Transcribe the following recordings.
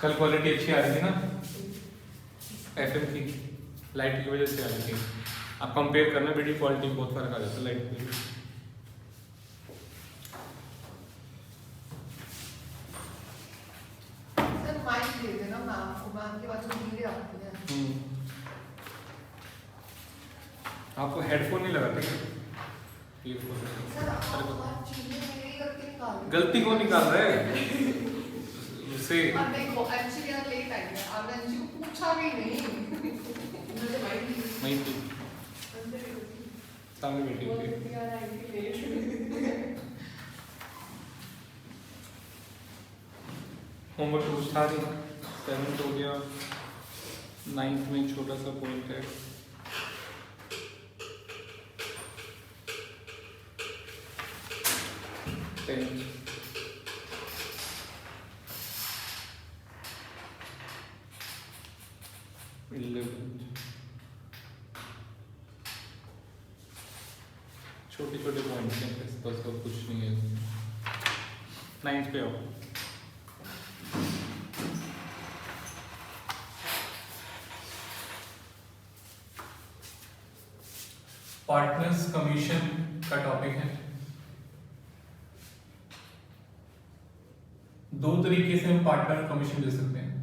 कल क्वालिटी अच्छी आ रही थी ना एफएम की, लाइट की वजह से आ रही थी। आप कंपेयर करना, वीडियो क्वालिटी में बहुत फर्क आ जाता है लाइट की। सर माइक दे देना मैम को, मैम की बात धीरे आती है। आपको हेडफोन नहीं लगाते क्या? सर आप हर चीज में मेरी गलती निकाल रहे हैं। गलती कौन निकाल रहा है उससे? और देखो एक्चुअली यार लेट आई है, आपने अंशी को पूछा भी नहीं। मुझे माइक दी वहीं थी सामने बैठी वो थी। यार आई थी लेट। होमवर्क कुछ था नहीं, 7th हो गया, 9th में छोटा सा पॉइंट है। छोटे छोटे पॉइंट हैं, बस और कुछ नहीं है। 9th पे आओ। पार्टनर्स कमीशन का टॉपिक है। दो तरीके से हम पार्टनर कमीशन दे सकते हैं।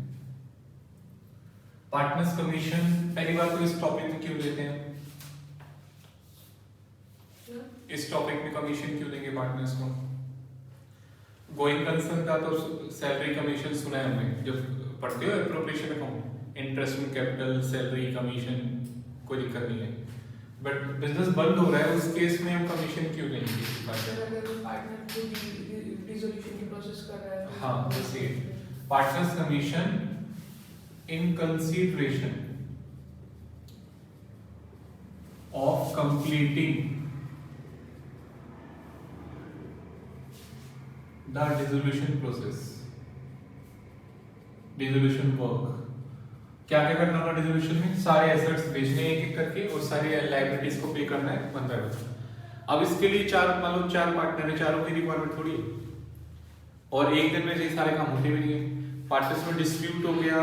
पार्टनर्स कमीशन, पहली बात तो इस टॉपिक में क्यों देते हैं, इस टॉपिक में कमीशन क्यों देंगे पार्टनर्स को? गोइंग कंसर्न का तो सैलरी कमीशन सुना है हमने, जब पढ़ते हो appropriation account, interest in capital, salary commission, कोई दिक्कत नहीं है। बट बिजनेस बंद हो रहा है, उस केस में हम कमीशन क्यों देंगे? रिजोल्यूशन की प्रोसेस कर रहा है। हाँ, जैसे partners commission in consideration of completing the dissolution process, dissolution work. क्या क्या करना होगा डिसोल्यूशन में? सारे एसेट्स बेचने एक एक करके और सारी लायबिलिटीज को पे करना है बंदा है। अब इसके लिए मान लो चार पार्टनर है, चारों की रिक्वायरमेंट थोड़ी है और एक दिन में ये सारे काम होते भी नहीं है। पार्टनर्स में डिस्प्यूट हो गया,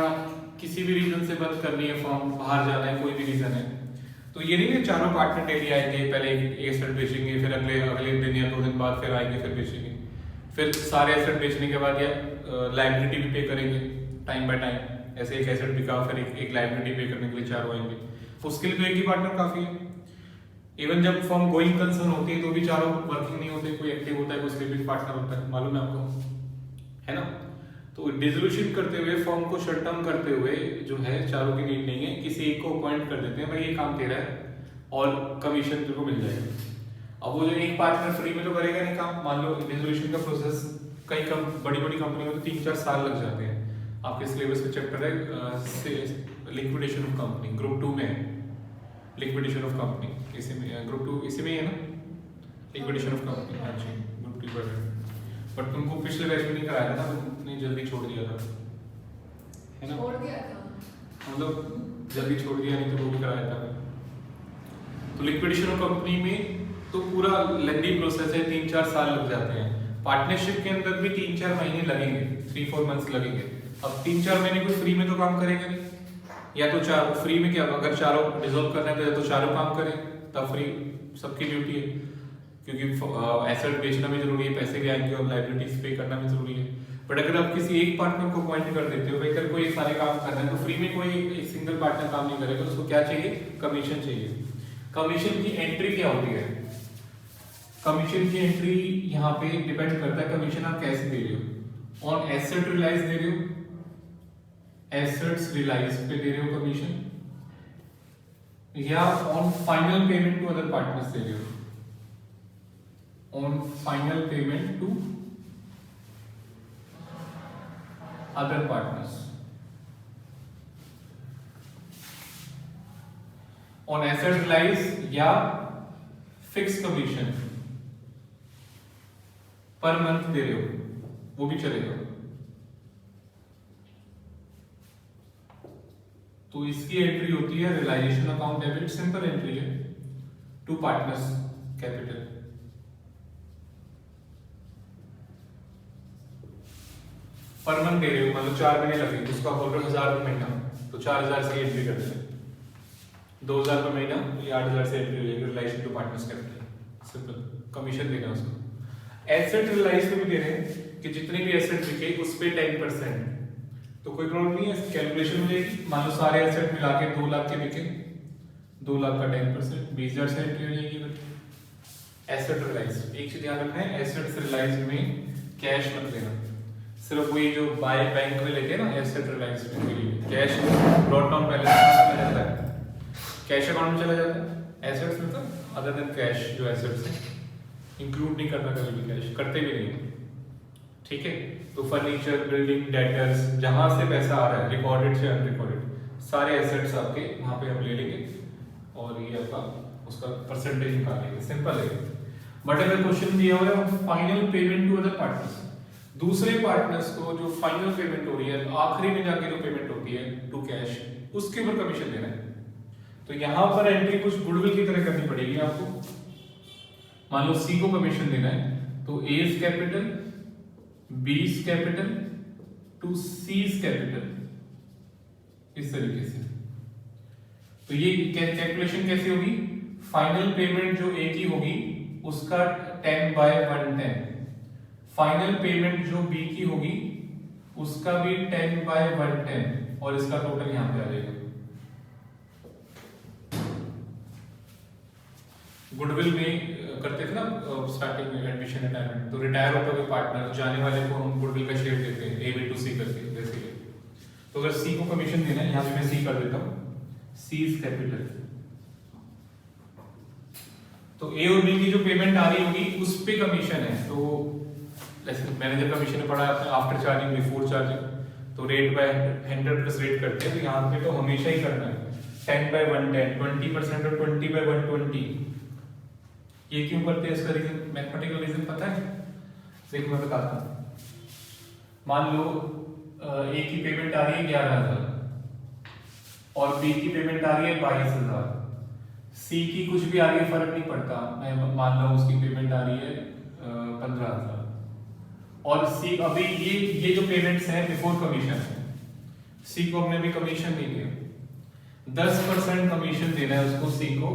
किसी भी रीजन से बंद करनी है फॉर्म, बाहर जाना है, कोई भी रीजन है, तो ये नहीं है चारों पार्टनर डेली आएंगे, पहले एक एसेट बेचेंगे, फिर अगले अगले दिन या 2 दिन बाद फिर आएंगे, फिर बेचेंगे, फिर सारे एसेट बेचने के बाद या लायबिलिटी भी पे करेंगे टाइम बाय टाइम। ऐसे एक एसेट बिका, फिर एक लायबिलिटी पे करने के लिए चारों आएंगे, उसके लिए तो एक ही पार्टनर काफी है। इवन जब फॉर्म गोइंग कंसर्न होती है तो भी चारों वर्किंग नहीं होते, कोई एक्टिव होता है, कोई स्लीपिंग पार्टनर होता है, मालूम है आपको, है ना? तो डिसोल्यूशन करते हुए, फॉर्म को शट डाउन करते हुए जो है चारों की नीड नहीं है, किसी एक को अपॉइंट कर देते हैं, भाई ये काम तेरा है और कमीशन तेरे को मिल जाएगा। अब वो जो एक पार्टनर फ्री में तो करेगा नहीं काम। मान लो डिसोल्यूशन का प्रोसेस कई बड़ी बड़ी कंपनी में तो 3-4 साल लग जाते हैं। आपके सिलेबस में चैप्टर है लिक्विडेशन ऑफ कंपनी, ग्रुप 2 में है लिक्विडेशन ऑफ कंपनी, इसी में ग्रुप 2 इसी में ही है ना, लिक्विडेशन ऑफ कंपनी। हाँ जी, ग्रुप 2 पर है। बट तुमको पिछले बैच में नहीं कराया था ना, तुमने जल्दी छोड़ दिया था, है ना? छोड़ दिया था, मतलब जल्दी छोड़ दिया, नहीं तो वो भी कराया था। तो लिक्विडेशन ऑफ कंपनी में तो पूरा लेंदी प्रोसेस है, 3-4 साल लग जाते हैं। पार्टनरशिप के अंदर भी 3-4 महीने लगेंगे, 3-4 मंथ्स लगेंगे। अब 3-4 महीने कोई फ्री में तो काम करेगा नहीं, या तो चार फ्री में क्या, अगर चारों डिसॉल्व करना है तो चारों काम करें, तब फ्री सबकी ड्यूटी है, क्योंकि एसेट बेचना भी जरूरी है, पैसे भी आएंगे और लायबिलिटीज पे करना भी जरूरी है। बट अगर आप किसी एक पार्टनर को अपॉइंट कर देते हो, भाई तेरे को ये सारे काम करना है, तो फ्री में कोई एक सिंगल पार्टनर काम नहीं करेगा, उसको क्या चाहिए? कमीशन चाहिए। कमीशन की एंट्री क्या होती है? कमीशन की एंट्री यहाँ पे डिपेंड करता है कमीशन आप कैसे दे रहे हो। ऑन एसेट रिलाइज दे रहे हो, एसेट्स रिलाइज पे दे रहे हो कमीशन, या on final payment to other partners दे रहे हो, on final payment to other partners, on asset realise या फिक्स कमीशन पर मंथ दे रहे हो, वो भी चलेगा। तो इसकी एंट्री होती है realisation account debit, simple entry है, to partners capital. Per month दे रहे हो, मतलब 4 महीने लगे, उसको आप बोल रहे हो 1000 रुपये महीना, तो 4000 से एंट्री कर देते हैं, 2000 रुपये महीना, ये 8000 से एंट्री हो जाएगी relation to partners capital, simple commission देना उसको। एसेट रियलाइज में भी दे रहे हैं कि जितनी भी एसेट बिके उस पे 10%, तो कोई प्रॉब्लम नहीं है, कैलकुलेशन हो जाएगी। मान लो सारे एसेट मिला के 2 लाख के बिके, 2 लाख का 10% 20,000 से एंट्री हो जाएगी। एसेट रियलाइज, एक चीज ध्यान रखना है, एसेट रियलाइज में कैश मत लेना, सिर्फ वही जो बाय बैंक में लेते हैं ना एसेट रियलाइज में, कैश ब्रॉट डाउन बैलेंस में चला जाता है, कैश अकाउंट में चला जाता है। एसेट्स में तो अदर देन कैश जो एसेट्स है इंक्लूड नहीं करना, कभी भी कैश करते भी नहीं, ठीक है। तो फर्नीचर, बिल्डिंग, डेटर्स, जहां से पैसा आ रहा है रिकॉर्डेड से अनरिकॉर्डेड, सारे एसेट्स आपके वहां पे हम ले लेंगे और ये आपका उसका परसेंटेज निकालेंगे, सिंपल है। बट अगर क्वेश्चन दिया हुआ है final payment to other partners, दूसरे पार्टनर्स को जो फाइनल पेमेंट हो रही है, आखिरी में जाके जो पेमेंट होती है टू कैश, उसके ऊपर कमीशन देना है, तो यहां पर एंट्री कुछ गुडविल की तरह करनी पड़ेगी आपको। मान लो सी को कमीशन देना है, तो A is capital, B is capital to C is capital, इस तरीके से। तो ये कैलकुलेशन कैसे होगी, फाइनल पेमेंट जो ए की होगी उसका 10/110, फाइनल पेमेंट जो बी की होगी उसका भी 10/110, और इसका टोटल यहां पे आ जाएगा। गुडविल में करते थे ना स्टार्टिंग में एडमिशन रिटायरमेंट, तो रिटायर होता हुआ पार्टनर जाने वाले को हम गुडविल का शेयर देते हैं, ए बी टू सी करके जैसे। तो अगर सी को कमीशन देना है, यहां पे मैं सी कर देता हूं, सी इज कैपिटल, तो ए और बी की जो पेमेंट आ रही होगी उस पे कमीशन है। तो जैसे मैनेजर कमीशन पड़ा आफ्टर चार्जिंग बिफोर चार्जिंग, तो रेट बाय 100 प्लस रेट करते हैं, तो यहां पे तो हमेशा ही करना है 10/110, 20% और 20/120। ये क्यों करते हैं, इसका रीजन, मैथमेटिकल रीजन पता है? देखो मैं बताता हूं। मान लो ए की पेमेंट आ रही है 11,000 और बी की पेमेंट आ रही है 22,000, सी की कुछ भी आ रही है फर्क नहीं पड़ता, मैं मान लो उसकी पेमेंट आ रही है 15,000, और सी अभी ये जो पेमेंट्स हैं बिफोर कमीशन है, सी को हमने भी कमीशन नहीं दिया, 10% कमीशन देना है उसको सी को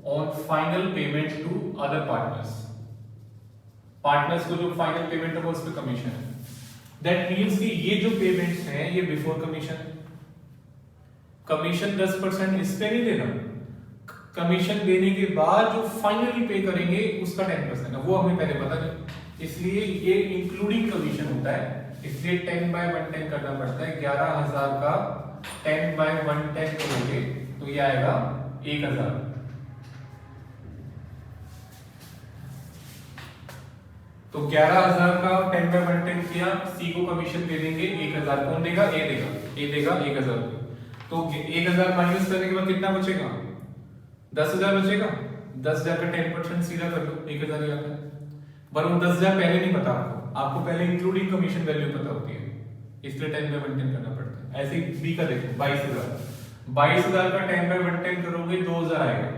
on final payment to other partners, partners को जो फाइनल पेमेंट होगा उस पर कमीशन है। दैट मींस कि ये जो पेमेंट्स हैं ये बिफोर कमीशन, कमीशन 10% इस पे नहीं देना, कमीशन देने के बाद जो फाइनली पे करेंगे उसका 10% है, वो हमें पहले पता नहीं, इसलिए ये इंक्लूडिंग कमीशन होता है, इसलिए 10/110 करना पड़ता है। 11,000 का 10/110 करोगे तो ये आएगा 1,000। तो 11,000 का 10/110 किया, सी को कमीशन दे देंगे 1,000, कौन देगा? ए देगा 1,000। तो 1,000 माइनस करने के बाद कितना बचेगा? 10,000 बचेगा। 10,000 का 10% सीधा कर लो, 1,000 ही आता है। पर वो 10,000 पहले नहीं पता आपको पहले इंक्लूडिंग कमीशन वैल्यू पता होती है, इसलिए 10/110 करना पड़ता है। ऐसे ही बी का देखो 22,000 का 10/110 करोगे 2,000 आएगा,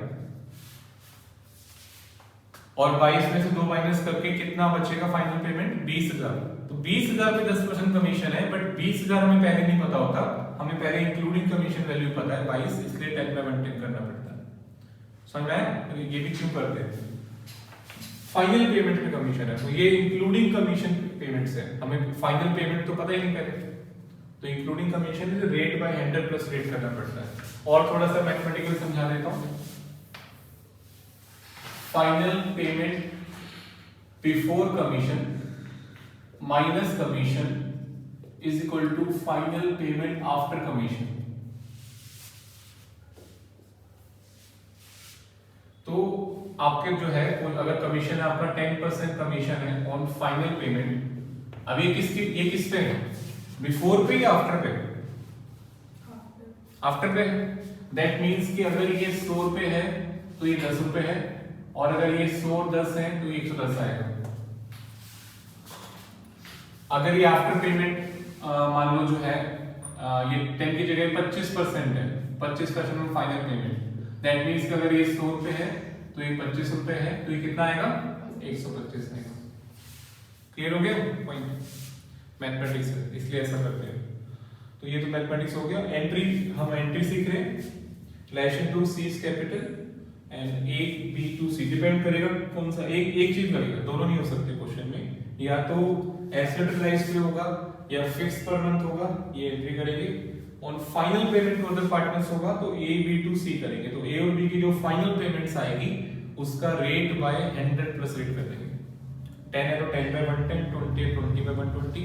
और 22 में से 2 माइनस करके कितना बचेगा फाइनल पेमेंट? 20,000। तो 20,000 पे 10% कमीशन है, बट 20,000 हमें पहले नहीं पता होता, हमें पहले इंक्लूडिंग कमीशन वैल्यू पता है 22, इसलिए 10/110 करना पड़ता है। समझ में आया? ये भी क्यों करते हैं? फाइनल पेमेंट पे कमीशन है, तो ये इंक्लूडिंग कमीशन पेमेंट्स है, हमें फाइनल पेमेंट तो पता ही नहीं पहले, तो including commission rate by 100 plus rate करना पड़ता है। और थोड़ा सा मैथमेटिकल समझा देता हूं। Final payment before commission minus commission is equal to final payment after commission. तो आपके जो है अगर कमीशन है आपका 10% कमीशन है ऑन फाइनल पेमेंट, अब ये किस पे है? बिफोर पे या आफ्टर पे? आफ्टर पे है। दैट मींस कि अगर ये 100 रुपए है तो ये 10 रुपए है, और अगर ये 100 10 है तो 110 आएगा। अगर ये आफ्टर पेमेंट मान लो जो है ये 10 की जगह 25% है, 25% on final payment, that means कि अगर ये 100 रुपए है तो ये 25 रुपए है, तो ये कितना आएगा? 125 आएगा। क्लियर हो गया पॉइंट? मैथमेटिक्स है इसलिए ऐसा करते हैं। तो ये तो मैथमेटिक्स हो गया। एंट्री, हम एंट्री सीख रहे हैं, relation to C is capital and A B to C. Depend करेगा कौन सा एक चीज करेगा, दोनों नहीं हो सकते क्वेश्चन में, या तो एसेट रिलाइज पे होगा या फिक्स पर मंथ होगा, ये एंट्री करेंगे। और final payment to other partners होगा तो ए बी टू सी करेंगे। तो ए और बी की जो फाइनल पेमेंट्स आएगी उसका रेट बाय 100 प्लस रेट कर देंगे। 10 है तो 10 बाय 110, 20 है 20 बाय 120।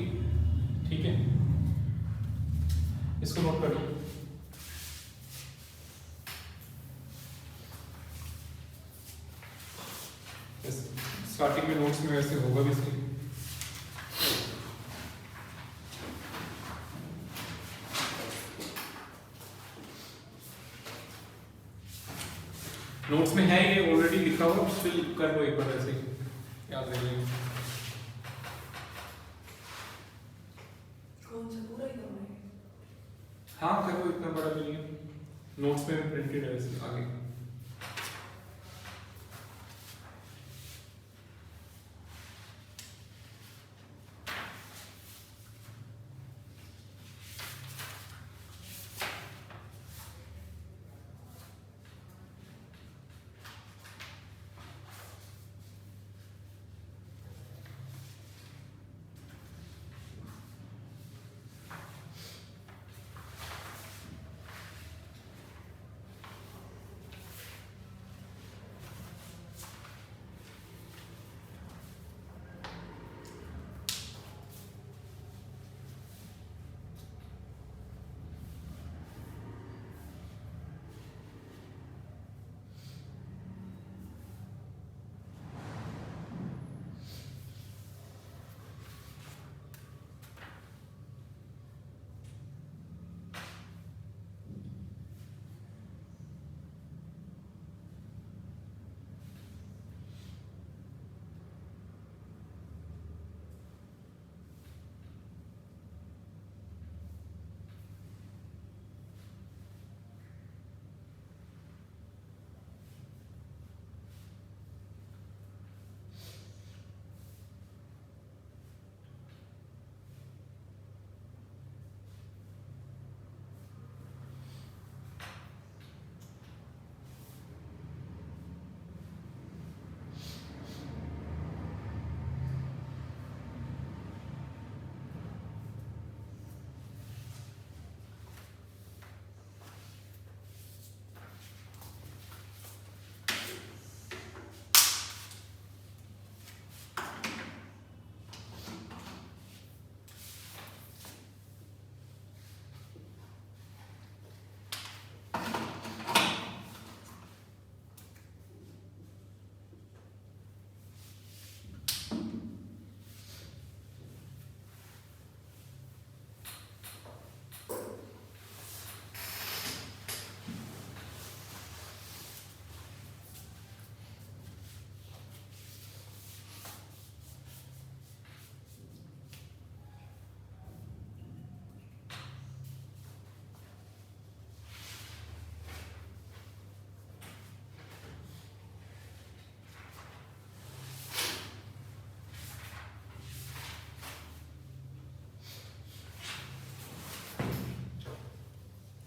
ठीक है, इसको नोट कर लो। स्टार्टिंग में नोट्स में वैसे होगा भी सही। नोट्स में है ये ऑलरेडी लिखा हुआ, फिल कर लो एक बार ऐसे ही याद रखिए। कौन सा पूरा ही करना है? हाँ कर लो, इतना बड़ा नहीं है, नोट्स में प्रिंटेड है ऐसे आगे।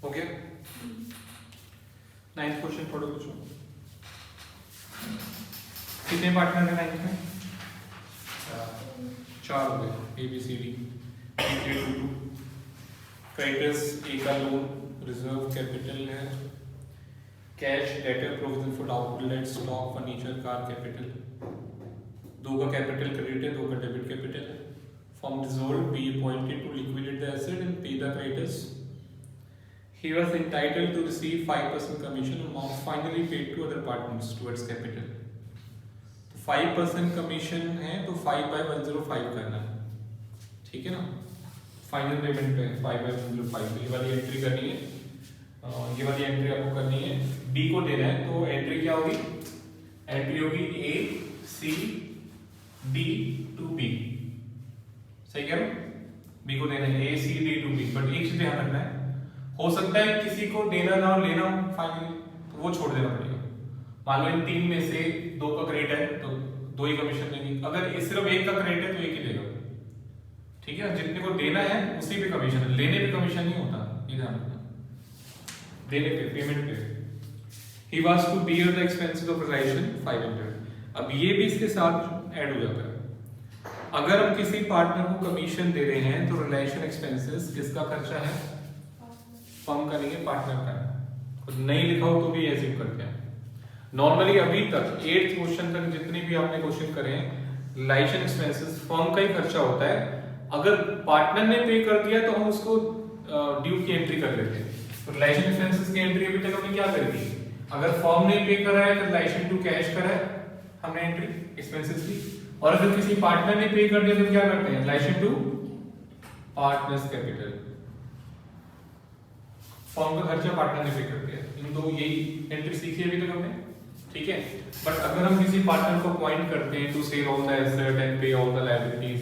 हो गया। 9th क्वेश्चन पढ़ो बच्चों। कितने पार्टनर है 9th में? 4 हो गए, A B C D. Creditors, A का लोन, रिजर्व कैपिटल है, cash, debtor, provision for outlet, stock, furniture, car, capital. 2 का कैपिटल क्रेडिट है, 2 का डेबिट कैपिटल है। Firm dissolve, B appointed to liquidate the asset and pay the creditors. He was entitled to receive 5% commission amount finally paid to other partners towards capital. तो 5% commission है तो 5/105 करना है, ठीक है ना। फाइनल पेमेंट पे 5/105, ये वाली एंट्री करनी है, ये वाली एंट्री आपको करनी है। डी को देना है तो एंट्री क्या होगी? एंट्री होगी A C D to B. सही कह रहा हूं? बी को देना है A C D to B, but एक चीज ध्यान रखना है, हो सकता है किसी को देना ना और लेना फाइनली, तो वो छोड़ देना पड़ेगा। मान लो इन 3 में से 2 का क्रेडिट है तो 2 ही कमीशन देंगे, अगर सिर्फ 1 का क्रेडिट है तो 1 ही देगा, ठीक है, जितने को देना है उसी पे कमीशन है, लेने पे कमीशन नहीं होता, ये ध्यान रखना, देने पे, पेमेंट पे। He was to bear the expenses of realization 500। अब ये भी इसके साथ ऐड हो जाता है। अगर हम किसी पार्टनर को कमीशन दे रहे हैं तो रिलेशन एक्सपेंसेस किसका खर्चा है? फर्म का नहीं है, पार्टनर का है। तो नहीं लिखा हो तो भी एज्यूम करते हैं। नॉर्मली अभी तक 8th क्वेश्चन तक जितने भी आपने क्वेश्चन करे हैं, रिलेशन एक्सपेंसेस फर्म का ही खर्चा होता है। अगर पार्टनर ने पे कर दिया तो हम उसको ड्यू की एंट्री कर लेते हैं। तो रिलेशन एक्सपेंसेस की एंट्री अभी तक हमने क्या करी थी? अगर फर्म ने पे करा है तो रिलेशन टू कैश करा है हमने एंट्री एक्सपेंसेस की, और अगर किसी पार्टनर ने पे कर दिया तो क्या करते हैं? Relation to partners capital, firm का खर्चा पार्टनर ने पे कर दिया। इन दो यही एंट्री सीखी अभी तक हमने, ठीक है। बट अगर हम किसी पार्टनर को अपॉइंट करते हैं to sell all the asset and pay all the liabilities,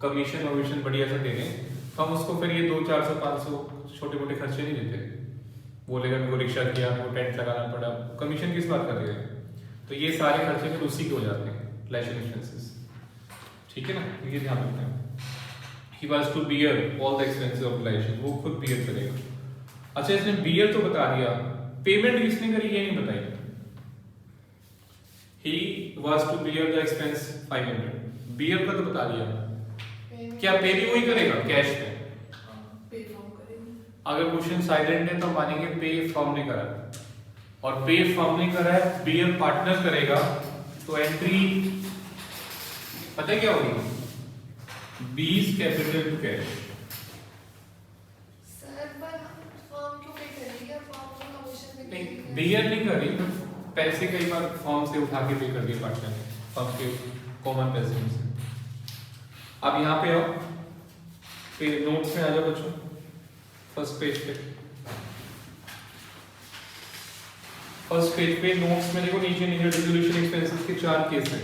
commission वमीशन बढ़िया सा दे दें, तो हम उसको फिर ये 200, 400, 500 छोटे मोटे खर्चे नहीं देते। बोलेगा मेरे को रिक्शा किया, मेरे को टेंट लगाना पड़ा, कमीशन किस बात का दे रहे हैं? तो ये सारे खर्चे फिर उसी के हो जाते हैं, रिलेशन एक्सपेंसेस, ठीक है ना, ये ध्यान रखना है। He was to bear all the expenses of relation, वो खुद bear करेगा। अच्छा, इसने bear तो बता दिया, पेमेंट किसने करी ये नहीं बताई। He was to bear the expense 500, bear का तो बता दिया। क्या पे भी वही करेगा कैश पे? पे फॉर्म करेंगे। अगर क्वेश्चन साइलेंट है तो मानेंगे पे फर्म ने करा, और पे फर्म ने करा है, बेयर पार्टनर करेगा, तो एंट्री पता है क्या होगी? B's capital to cash. Sir पर फॉर्म क्यों पे करेगी? फॉर्म को कमीशन में नहीं, बेयर नहीं कर रही, पैसे कई बार फर्म से उठा के पे कर दिए पार्टनर ने, फर्म के कॉमन पैसे में से। अब यहाँ पे आओ, पे नोट्स में आ जाओ बच्चों, फर्स्ट पेज पे, फर्स्ट पेज पे नोट्स में देखो, नीचे नीचे डिसोल्यूशन एक्सपेंसेस के 4 केस हैं।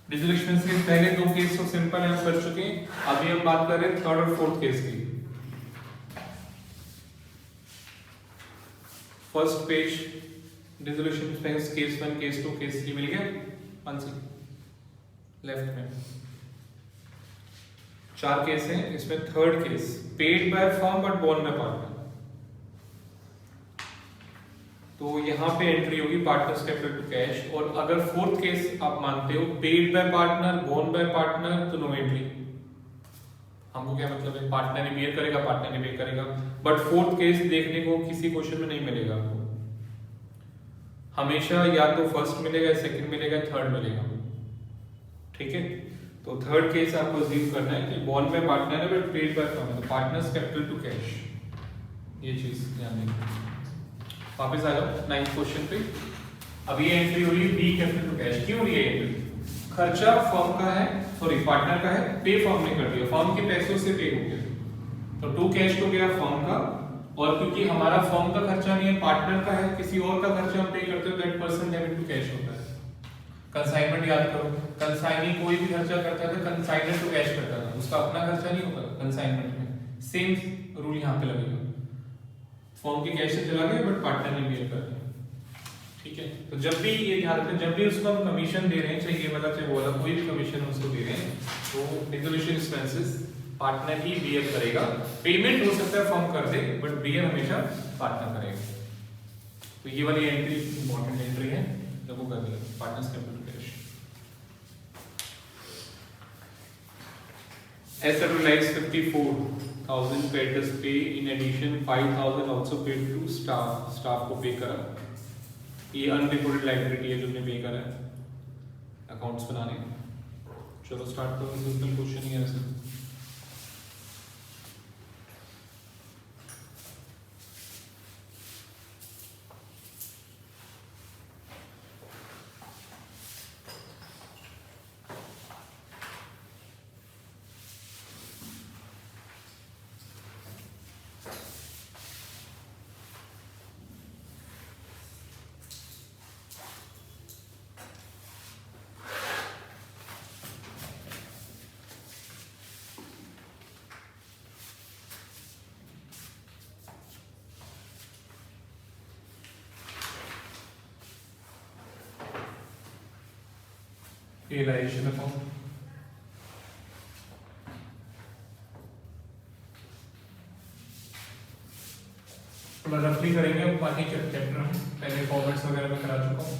डिसोल्यूशन एक्सपेंसेस के पहले 2 केस तो सिंपल है, हम कर चुके हैं। अभी हम बात कर रहे हैं 3rd और 4th केस की। First page dissolution expense case 1, case 2, case 3 मिल गया आंसर लेफ्ट में। 4 केस हैं, इसमें 3rd case paid by firm but borne by partner, तो यहाँ पे एंट्री होगी पार्टनर्स कैपिटल टू कैश। और अगर 4th केस आप मानते हो paid by partner, borne by partner, तो नो एंट्री। हमको क्या मतलब है? पार्टनर ने बेयर करेगा, पार्टनर ने पे करेगा, बट 4th केस देखने को किसी क्वेश्चन में नहीं मिलेगा आपको। हमेशा या तो फर्स्ट मिलेगा, सेकंड मिलेगा, थर्ड मिलेगा, ठीक है। तो 3rd केस आपको अज्यूम करना है कि बोर्न बाय पार्टनर है बट पेड बाय फर्म है, तो पार्टनर्स कैपिटल टू कैश, ये चीज ध्यान देना। वापस आ जाओ 9th क्वेश्चन पे। अब ये एंट्री हो रही है बी कैपिटल टू कैश। क्यों हो रही है एंट्री? खर्चा फर्म का है, सॉरी पार्टनर का है, पे फर्म ने कर दिया, फर्म के पैसों से पे हो गया, तो टू कैश तो गया फर्म का। और क्योंकि हमारा फर्म का खर्चा नहीं है, पार्टनर का है, किसी और का खर्चा हम पे करते हो, that person debit to cash होता है। कंसाइनमेंट याद करो, कंसाइनी कोई भी खर्चा करता था, कंसाइनर टू कैश करता था, उसका अपना खर्चा नहीं होता कंसाइनमेंट में। सेम रूल यहाँ पे लगेगा, फॉर्म के कैश से चला गया बट पार्टनर ने बेयर कर दिया, ठीक है। तो जब भी ये ध्यान रखें, जब भी उसको हम कमीशन दे रहे हैं, चाहे ये वाला चाहे वो वाला, कोई भी कमीशन उसको दे रहे हैं, तो डिसोल्यूशन एक्सपेंसेस पार्टनर ही बेयर करेगा। पेमेंट हो सकता है फर्म कर दे, बट बेयर हमेशा पार्टनर करेगा। तो ये वाली एंट्री इंपॉर्टेंट एंट्री है, जब वो कर दिया partners capital cash. Asset realized 54,000 creditors pay, in addition 5,000 also paid to staff, staff को पे करा। ये अनरिपोर्टेड लायबिलिटी है जो हमने पे करा है अकाउंट्स बनाने। चलो स्टार्ट करो, सिंपल क्वेश्चन ही है वैसे। Realization account थोड़ा रफली करेंगे, अब बाकी चैप्टर हम पहले फॉर्मेट्स वगैरह में करा चुका हूँ।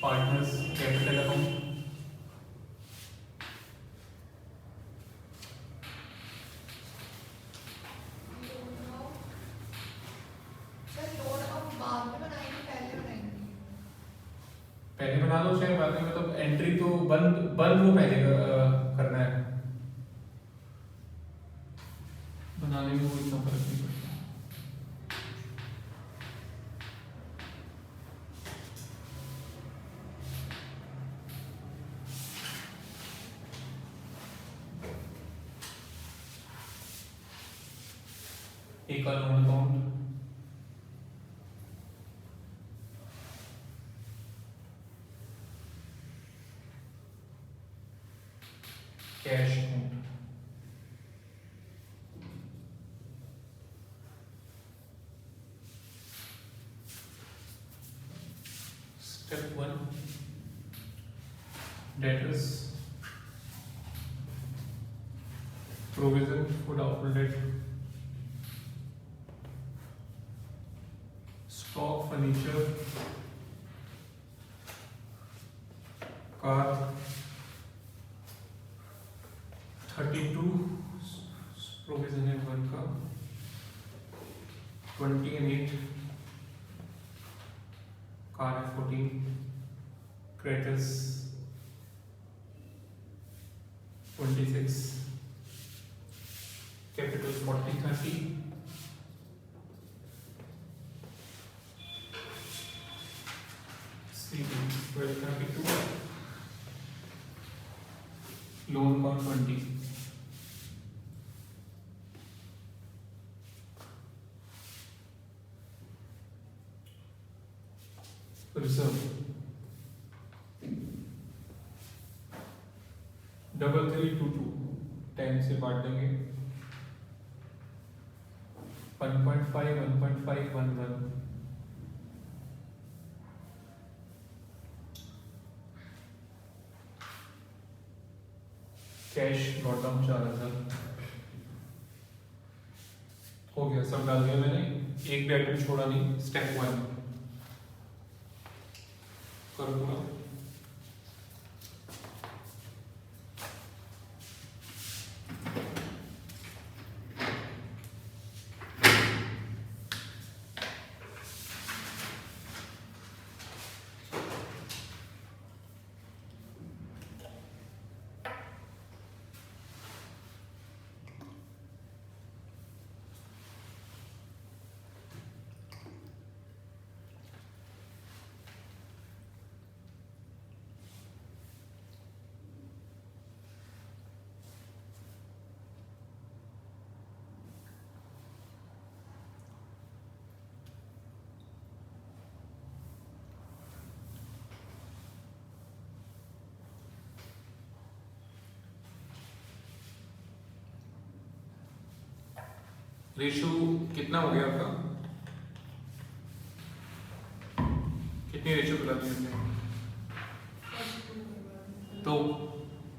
Partners, capital account, sir load अब बाद में बनाएंगे पहले बनाएंगे? पहले बना लो चाहे बाद में, मतलब एंट्री तो बंद बंद वो पहले करना है, बनाने में कोई इतना फर्क नहीं पड़ता। एक loan account, cash account, step 1 debtors, provision for doubtful debt, stock furniture, car, 32 provision है 1 का, 20 and 8 कार है 14, क्रेडिटर्स 26, कैपिटल 40 30, सी 12 32, लोन अकाउंट 20, रिजर्व 3322 10 से बांट देंगे, 1.5 1.5 1 कैश नोट डाउन 4000 हो गया, सब डाल दिया मैंने, एक भी आइटम छोड़ा नहीं। स्टेप 1 करो पूरा। रेशो कितना हो गया आपका? कितनी रेशो बता दी हमने? तो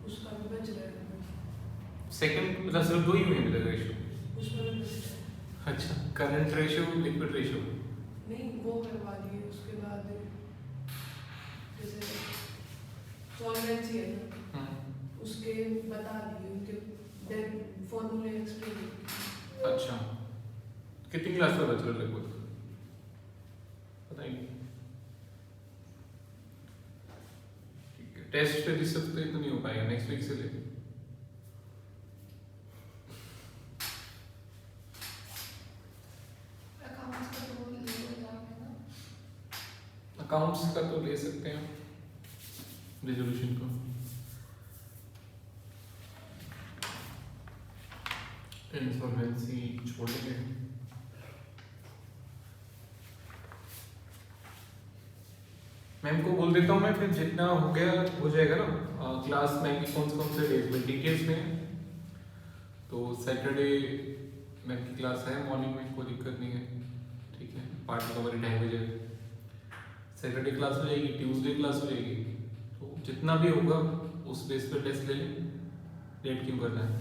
उसका भी बच रहा है, सेकंड मतलब सिर्फ 2 ही हुए अभी तक रेशो। उसका भी बच रहा है। अच्छा, करंट रेशो, लिक्विड रेशो। नहीं वो करवा लिए, उसके बाद जैसे सॉल्वेंसी है ना, उसके बता दिए, उनके फॉर्मूले एक्सप्लेन। अच्छा, कितनी क्लास में बच रहे हो लगभग? बताइए। टेस्ट पे जिस सकते तो नहीं हो पाएगा, नेक्स्ट वीक से ले। अकाउंट्स का तो ले सकते हैं रेजोल्यूशन को। इंसॉल्वेंसी छोड़ देंगे। मैम को बोल देता हूँ मैं, फिर जितना हो गया हो जाएगा ना। क्लास मैम की कौन से डेज में डिटेल्स में, तो सैटरडे मैम की क्लास है मॉर्निंग में, कोई दिक्कत नहीं है, ठीक है। पार्टी का 2:30 बजे सैटरडे क्लास हो जाएगी, ट्यूसडे क्लास हो जाएगी, तो जितना भी होगा उस बेस पर टेस्ट ले लें। डेट क्यों करना है?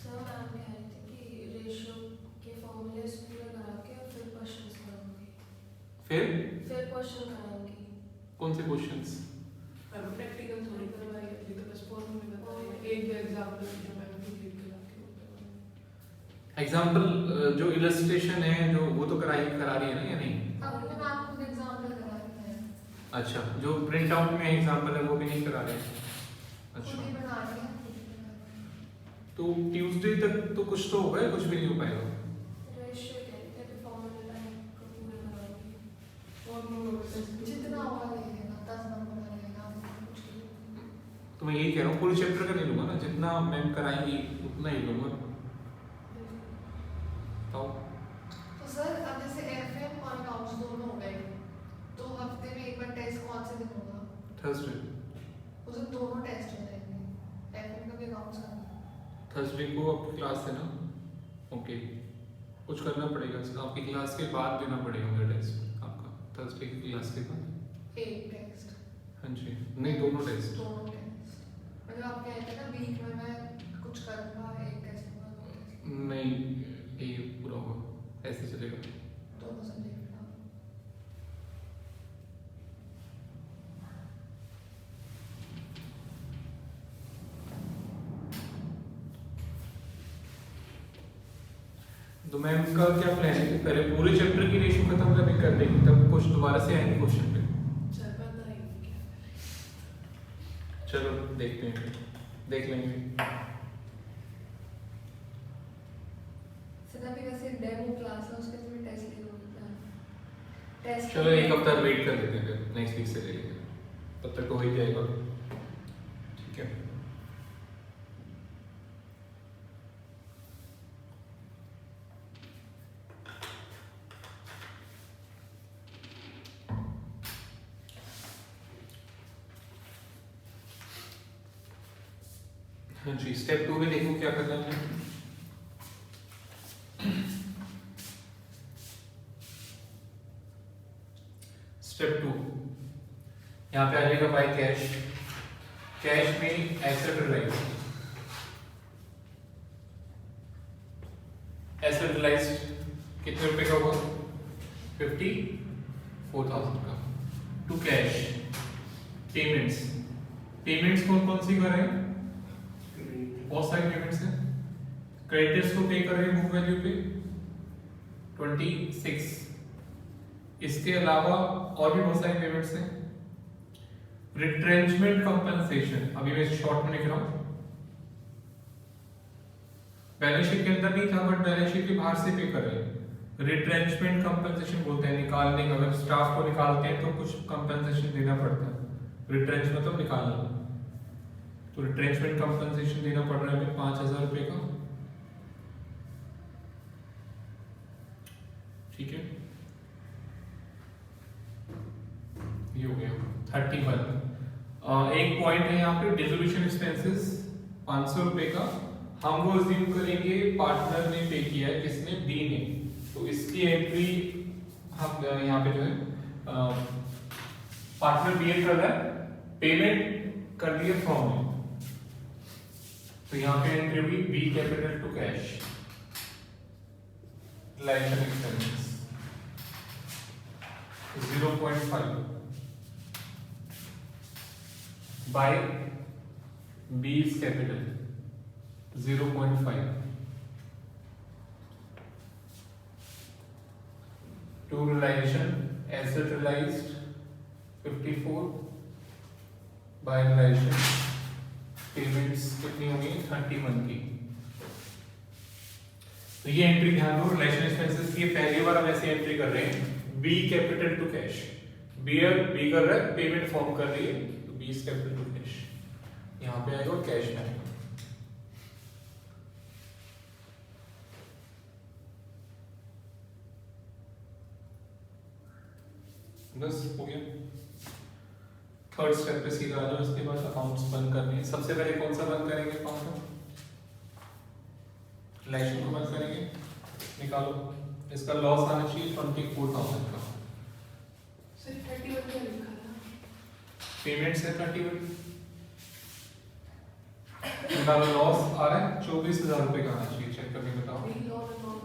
सर मैम कह रहे थे कि रेशियो फिर क्वेश्चन कराऊंगी। कौन से क्वेश्चंस? प्रैक्टिकल थोड़ी करवाई है, अभी तो बस फॉर्म में बताया है। एक दो एग्जांपल जो मैंने भी लिख के रखे। एग्जाम्पल जो इलस्ट्रेशन है जो वो तो करा रही है ना या नहीं? आपने मैम खुद एग्जांपल करा रहे हैं, अच्छा, जो प्रिंट आउट में एग्जाम्पल है वो भी नहीं करा रहे हैं। खुद अच्छा, ही बना रहे हैं, खुद ही बना रहे हैं। तो ट्यूसडे तक तो कुछ तो होगा, कुछ भी नहीं हो पाएगा। रेशियो कहते हैं फॉर्मूला को पूरा कराऊंगी। फॉर्मूला जितना होगा ले लेना, 10 नंबर का लेना, कुछ नहीं। तो मैं यही कह रहा हूँ पूरे चैप्टर का नहीं लूंगा ना, जितना मैम कराएंगी उतना ही लूंगा। बताओ। तो सर अब जैसे एफएम और अकाउंट्स दोनों हो गए, तो हफ्ते में एक बार टेस्ट कौन से दिन होगा? थर्सडे। उस दिन दोनों टेस्ट हो जाएंगे, एफएम का भी अकाउंट्स का भी। थर्सडे को आपकी क्लास है ना? ओके, कुछ करना पड़ेगा इसका, आपकी क्लास के बाद देना पड़ेगा टेस्ट आपका, थर्सडे की क्लास के बाद। एक टेस्ट, हाँ जी, नहीं दोनों टेस्ट। दोनों टेस्ट, मतलब आप कहते हैं ना वीक में मैं कुछ करूँगा, एक टेस्ट होगा, दो टेस्ट, नहीं ये पूरा होगा, ऐसे चलेगा। दोनों सब्जेक्ट का। तो मैम का क्या प्लान है कि पहले पूरे चैप्टर की रेशियो खत्म कर देंगे, तब कुछ दोबारा से आएंगे क्वेश्चन पे। चल पता है क्या। चलो देखते हैं, देख लेंगे। सर अभी वैसे डेमो क्लास है, उसके लिए टेस्ट ले लूँगा। टेस्ट चलो एक हफ्ता वेट कर लेते हैं, फिर नेक्स्ट वीक से ले लेंगे, तब तक तो हो ही जाएगा। ठीक है। हाँ जी, स्टेप 2 में देखो क्या करना है। स्टेप 2 यहाँ पे आ जाएगा बाय कैश। कैश में एसेट रिलाइज, एसेट रिलाइज कितने रुपए का होगा? 54,000 का। टू कैश पेमेंट्स, पेमेंट्स कौन कौन सी कर रहे हैं? बहुत सारी पेमेंट्स हैं। क्रेडिटर्स को पे कर रहे हैं बुक वैल्यू पे 26। इसके अलावा और भी बहुत सारी पेमेंट्स हैं। रिट्रेंचमेंट कंपनसेशन, अभी मैं शॉर्ट में लिख रहा हूं, बैलेंस शीट के अंदर नहीं था बट बैलेंस शीट के बाहर से पे कर रहे हैं। रिट्रेंचमेंट कंपनसेशन बोलते हैं निकालने का, अगर स्टाफ को निकालते हैं तो कुछ कंपनसेशन देना पड़ता है। रिट्रेंच मतलब निकालना, तो रिट्रेंचमेंट कंपनसेशन देना पड़ रहा है हमें 5,000 रुपए का। ठीक है, ये हो गया 31। एक पॉइंट है यहाँ पे डिसोल्यूशन एक्सपेंसेस 500 रुपए का, हम वो अज्यूम करेंगे पार्टनर ने पे किया है, किसने? बी ने, तो इसकी एंट्री हम यहाँ पे जो है पार्टनर बी कर रहा है, पेमेंट कर दिया फ्रॉम में, तो यहाँ पे एंट्री हुई B capital to cash, realisation expenses 0.5 by B's capital 0.5 to realisation asset realised 54 by realisation payments कितनी होगी? 31 की। तो ये एंट्री ध्यान दो, रिलेशन एक्सपेंसेस की पहली बार हम ऐसे एंट्री कर रहे हैं, B capital to cash, B कर रहा है, पेमेंट फॉर्म कर रही है, तो बी कैपिटल टू कैश यहां पे आएगा और कैश में आएगा। बस हो गया। थर्ड स्टेप पे सीधा आ जाओ, इसके बाद अकाउंट्स बंद करने हैं। सबसे पहले कौन सा बंद करेंगे अकाउंट? रिलेशन को बंद करेंगे, निकालो। इसका लॉस आना चाहिए 24,000 का। सर 31 क्या लिखा था? पेमेंट से 31 निकालो, लॉस आ रहा है 24,000 रुपए का आना चाहिए, चेक करके बताओ। लोन अकाउंट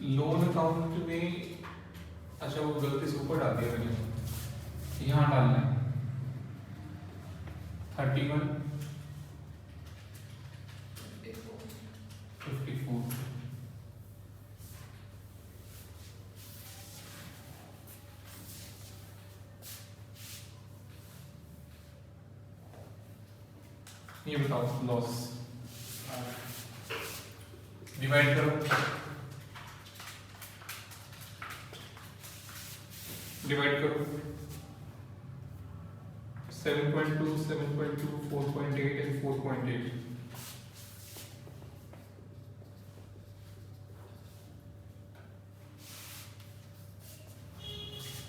लोन अकाउंट में, अच्छा वो गलती से ऊपर डाल दिया मैंने, यहाँ डालना है 31 54। ये बताओ लॉस डिवाइड करो, डिवाइड करो 7.2 7.2 4.8 and 4.8।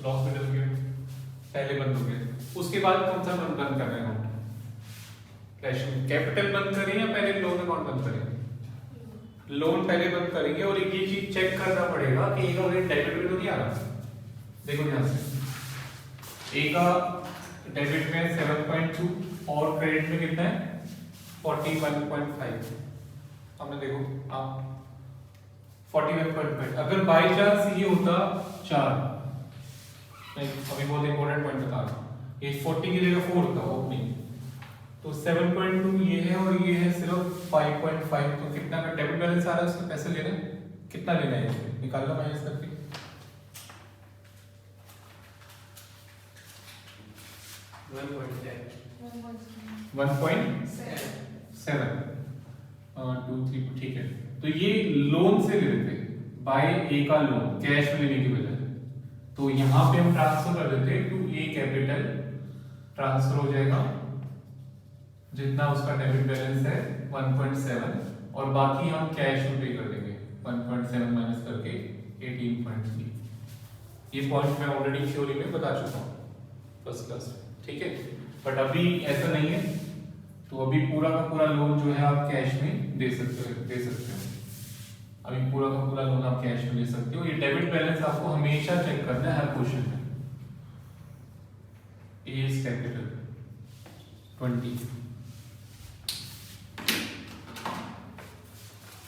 लॉस में डल गए, पहले बंद हो गए। उसके बाद कौन सा बंद करना है अकाउंट? कैश कैपिटल बंद करें या पहले लोन अकाउंट बंद करें? लोन पहले बंद करेंगे और एक ये चीज चेक करना पड़ेगा कि एक और डेबिट में तो नहीं आ रहा। देखो ध्यान से, एक का डेबिट में 7.2 और क्रेडिट में कितना है 41.5। हमने देखो आप 41.5, अगर बाई चांस ये होता 4, नहीं अभी बहुत इंपॉर्टेंट पॉइंट बता रहा हूँ, ये 40 की जगह 4 होता ओपनिंग, तो 7.2 ये है और ये है सिर्फ 5.5, तो कितना का डेबिट बैलेंस आ रहा है, उसके पैसे लेने कितना लेना है, इसे निकालना माइनस करके 1.7 2 3, ठीक है। तो ये लोन से ले लेते बाय ए का लोन कैश में लेने की बजाय, तो यहां पे हम ट्रांसफर कर देते टू ए कैपिटल, ट्रांसफर हो जाएगा जितना उसका डेबिट बैलेंस है 1.7 और बाकी हम कैश में पे कर देंगे 1.7 माइनस करके 18.3। ये पॉइंट मैं ऑलरेडी थ्योरी में बता चुका हूँ फर्स्ट क्लास में, ठीक है। बट अभी ऐसा नहीं है, तो अभी पूरा का पूरा लोन जो है आप कैश में दे सकते हो। अभी पूरा का पूरा लोन आप कैश में दे सकते हो। ये डेबिट बैलेंस आपको हमेशा चेक करना है हर क्वेश्चन में। ए इज कैपिटल 20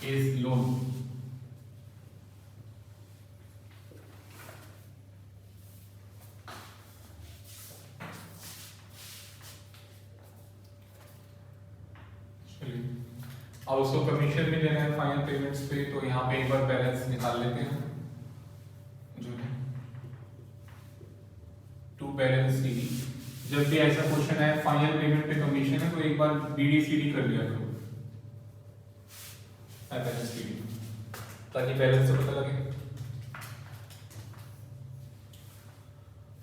इज लोन, और उसको कमीशन भी देना है फाइनल पेमेंट्स पे, तो यहाँ पे एक बार बैलेंस निकाल लेते हैं जो है टू बैलेंस सीडी। जब भी ऐसा क्वेश्चन है फाइनल पेमेंट पे कमीशन है तो एक बार बीडीसीडी कर लिया करो बैलेंस सीडी, ताकि बैलेंस से पता लगे।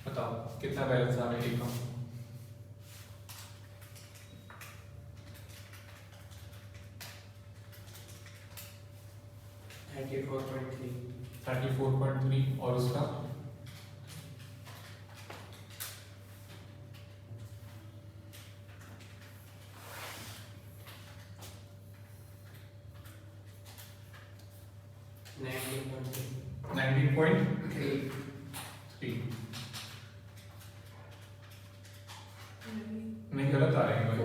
बताओ कितना बैलेंस आ रहा है का? 34.3 और उसका 19.3। नहीं गलत आ रहे हैं भाई,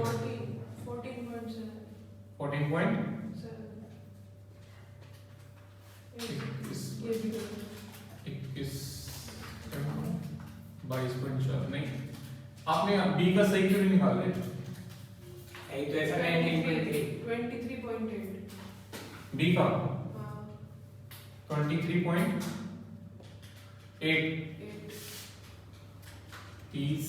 14.7 22.4 नहीं, आपने बी का सही क्यों नहीं निकाल रहे? तो ऐसा 19.3 23.8 बी का हाँ 23.8 30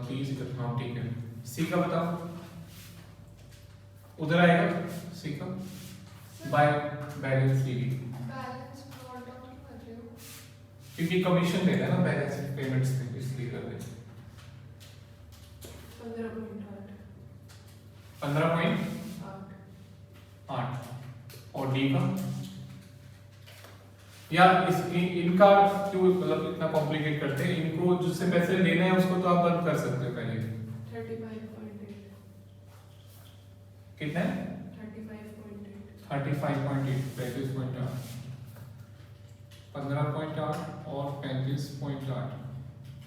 30 हाँ ठीक है। सी का बताओ, उधर आएगा सी का by balance CD, balance note down कर रहे हो क्योंकि कमीशन देना है ना बैलेंस पेमेंट्स पे, इसलिए कर रहे हैं 15.8 और डी का यार इनका क्यों मतलब इतना कॉम्प्लिकेट करते हैं, इनको जिससे पैसे लेने हैं उसको तो आप बंद कर सकते हो पहले। 35.8 कितना है 35.8 35.8 15.8 और 35.8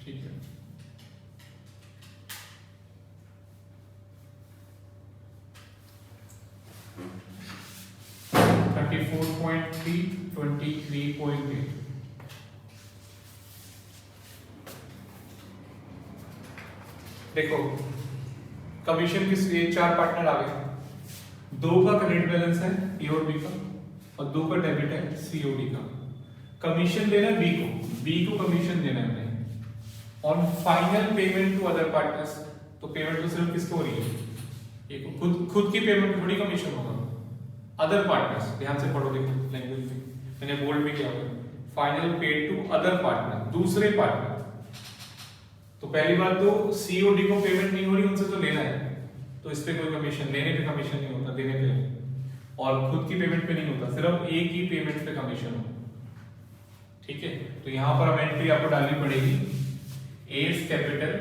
ठीक है। $34.3 23.8। देखो कमीशन किस लिए, चार पार्टनर आ गए, दो का क्रेडिट बैलेंस है ए और बी का, और दो का डेबिट है सी और डी का। कमीशन देना है बी को कमीशन देना है on final payment to other partners. तो पेमेंट तो सिर्फ किसको हो रही है, ये खुद की पेमेंट थोड़ी कमीशन होगा, अदर पार्टनर्स। ध्यान से पढ़ो, देखो लैंग्वेज में मैंने बोल्ड भी किया हुआ, final paid to other partner, दूसरे पार्टनर। तो पहली बात तो सी और डी को पेमेंट नहीं हो रही, उनसे तो लेना है, तो इस पे कोई कमीशन, लेने पे कमीशन नहीं होता, देने पे, और खुद की पेमेंट पे नहीं होता, सिर्फ एक ही पेमेंट पे कमीशन होता। ठीक है, तो यहां पर हम एंट्री आपको डालनी पड़ेगी, A's capital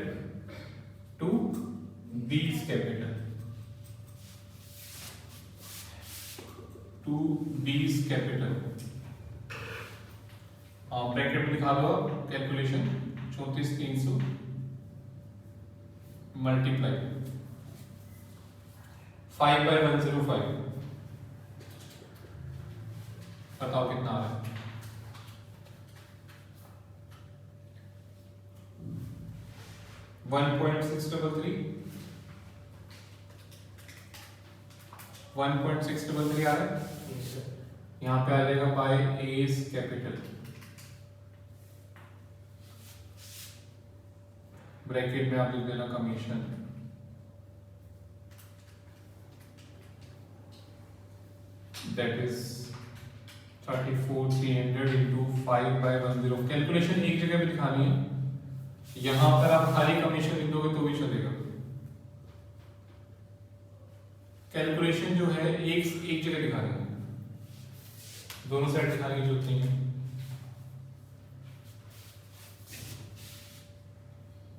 to b's capital to b's capital. Bracket में लिखा दो आप कैलकुलेशन 34,300 मल्टीप्लाई 5/105, बताओ कितना आ रहा है। 1.633 1.633 आ रहा है। Yes, sir. यहाँ पे आ जाएगा बाय एस कैपिटल, ब्रैकेट में आप लिख देना commission, that is 34,300 into 5/10। Calculation एक जगह पे दिखानी है, यहां पर आप खाली कमीशन लिख दोगे तो भी चलेगा। कैलकुलेशन जो है एक जगह दिखानी है, दोनों साइड दिखाने की जरूरत नहीं है।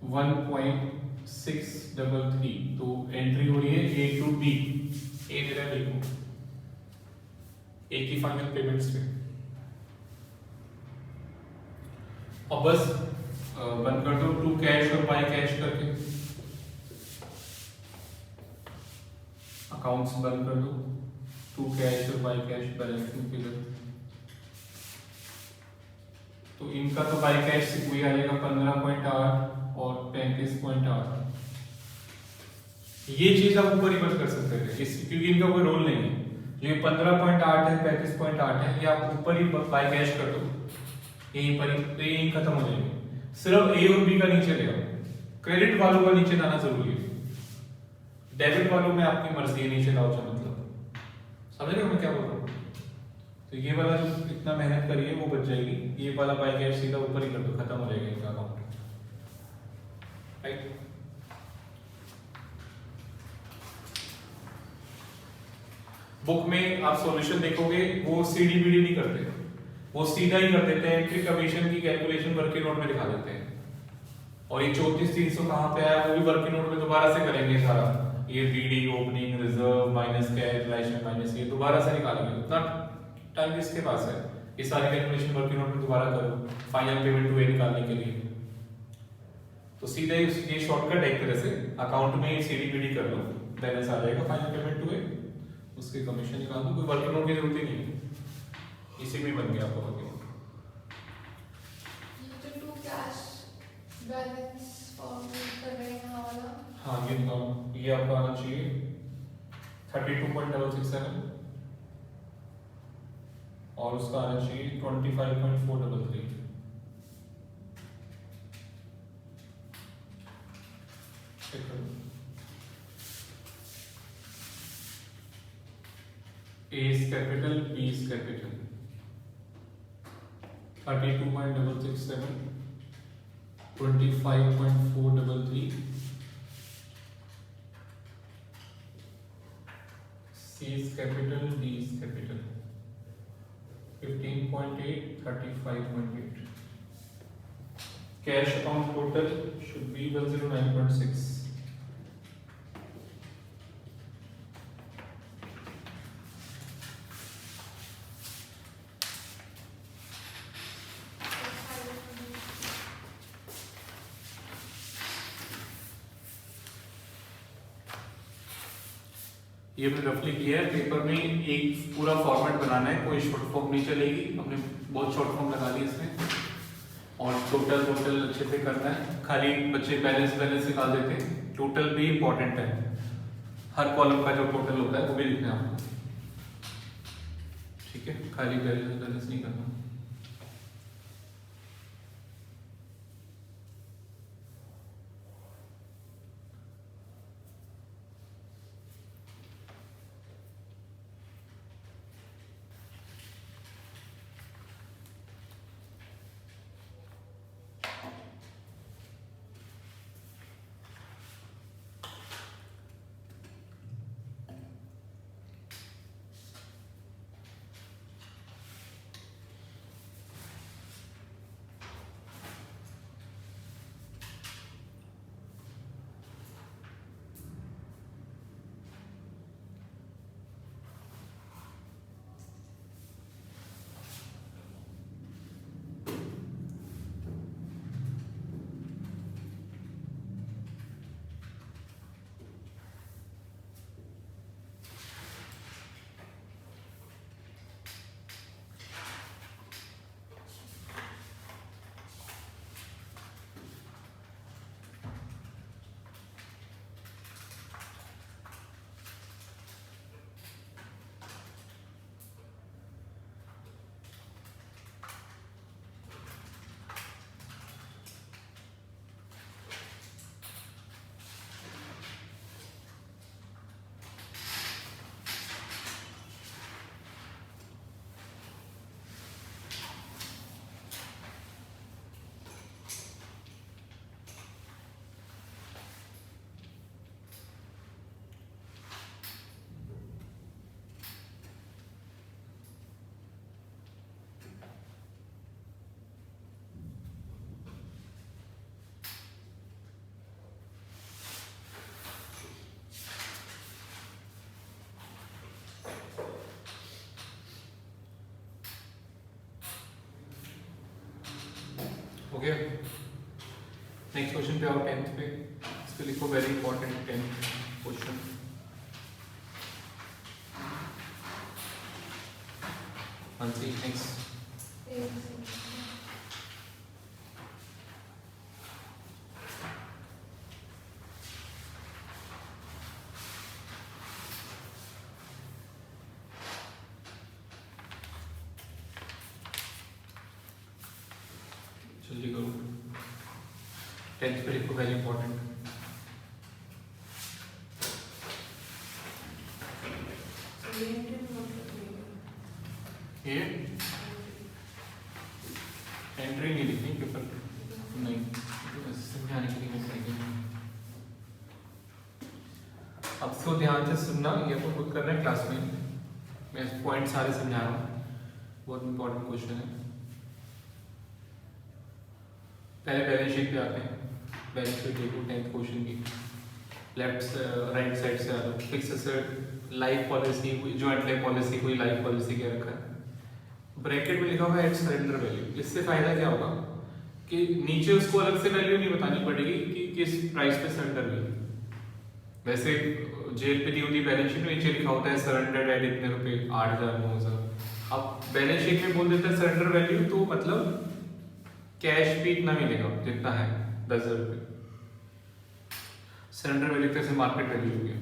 1.633, तो एंट्री हो रही है ए टू बी, ए दे रहा है बी को, ए की फाइनल पेमेंट्स पे। और बस बंद कर दो टू कैश और बाय कैश करके, अकाउंट्स बंद कर दो, टू कैश और बाय कैश बैलेंसिंग फिगर। तो इनका तो बाय कैश से कोई आएगा 15.8 और 35.8। ये चीज आप ऊपर ही बस कर सकते थे क्योंकि इनका कोई रोल नहीं है। जो 15.8 है 35.8 है, ये आप ऊपर ही बाय कैश कर दो, यहीं पर ही यहीं खत्म हो जाएगी। सिर्फ ए और बी का नीचे लेगा, क्रेडिट वालों का नीचे लाना जरूरी है, डेबिट वालों में आपकी मर्जी है नीचे लाओ, मतलब समझ रहे हो मैं क्या बोल रहा हूँ। तो ये वाला जो इतना मेहनत करी है वो बच जाएगी, ये वाला बाय कैश सीधा ऊपर ही कर दो, खत्म हो जाएगा इनका अकाउंट, राइट। बुक में आप सॉल्यूशन देखोगे वो सीडी बीडी नहीं करते, वो सीधा ही कर देते हैं, एंट्री कमीशन की कैलकुलेशन वर्किंग नोट में दिखा देते हैं। और ये 34,300 कहां पे आया, वो भी वर्किंग नोट में दोबारा से करेंगे सारा, ये BD opening reserve minus cash license minus, ये दोबारा से निकालेंगे। उतना टाइम किसके पास है, ये सारी कैलकुलेशन वर्किंग नोट में दोबारा करो फाइनल पेमेंट टू ए निकालने के लिए। तो सीधे ये शॉर्टकट है एक तरह से, अकाउंट में सीडी बीडी कर लो, बैलेंस आ जाएगा फाइनल पेमेंट टू ए, उसके कमीशन निकाल दो, कोई वर्किंग नोट की जरूरत ही नहीं है, इसी में बन गया आपका वर्किंग नोट। ये जो टू कैश बैलेंस फॉर्म कर रहे हैं यहाँ वाला, हाँ ये आपका आना चाहिए 32.667 और उसका आना चाहिए 25.433। A is capital, B is capital, 32.667, 25.433, C is capital, D is capital, 15.8, 35.8. Cash account total should be 109.6. ये हमने रफली किया है। पेपर में एक पूरा फॉर्मेट बनाना है, कोई शॉर्ट फॉर्म नहीं चलेगी। हमने बहुत शॉर्ट फॉर्म लगा ली इसमें, और टोटल अच्छे से करना है। खाली बच्चे बैलेंस निकाल देते हैं, टोटल भी इम्पोर्टेंट है। हर कॉलम का जो टोटल होता है वो भी लिखना है आपको, ठीक है। खाली बैलेंस नहीं करना। ओके, नेक्स्ट क्वेश्चन पे आओ। 10th पे इस पे लिखो very important 10th question. Mansi next. जल्दी करो, 10th पे लिखो वेरी इंपॉर्टेंट। ये एंट्री नहीं लिखनी पेपर नहीं, समझाने के लिए मैं करेंगे। अब इसको ध्यान से सुनना, ये तो खुद करना है क्लास में। मैं पॉइंट सारे समझा रहा हूँ, बहुत इंपॉर्टेंट क्वेश्चन है। पहले बैलेंस शीट पे आते हैं। बैलेंस शीट देखो 10th क्वेश्चन की, लेफ्ट राइट साइड से आता है। Fix asset, life policy, joint life policy, कोई लाइफ पॉलिसी क्या रखा है। ब्रैकेट में लिखा हुआ है एट सरेंडर वैल्यू। इससे फायदा क्या होगा कि नीचे उसको अलग से वैल्यू नहीं बतानी पड़ेगी कि किस प्राइस पे सरेंडर हुई। वैसे जेल पे दी होती बैलेंस शीट में नीचे लिखा होता है सरेंडर एट इतने रुपए, 8,000 9,000। अब बैलेंस शीट में बोल देता है सरेंडर वैल्यू, तो मतलब कैश भी इतना मिलेगा जितना है 10,000 रुपये। सरेंडर वैल्यू तरह से मार्केट वैल्यू हो गया।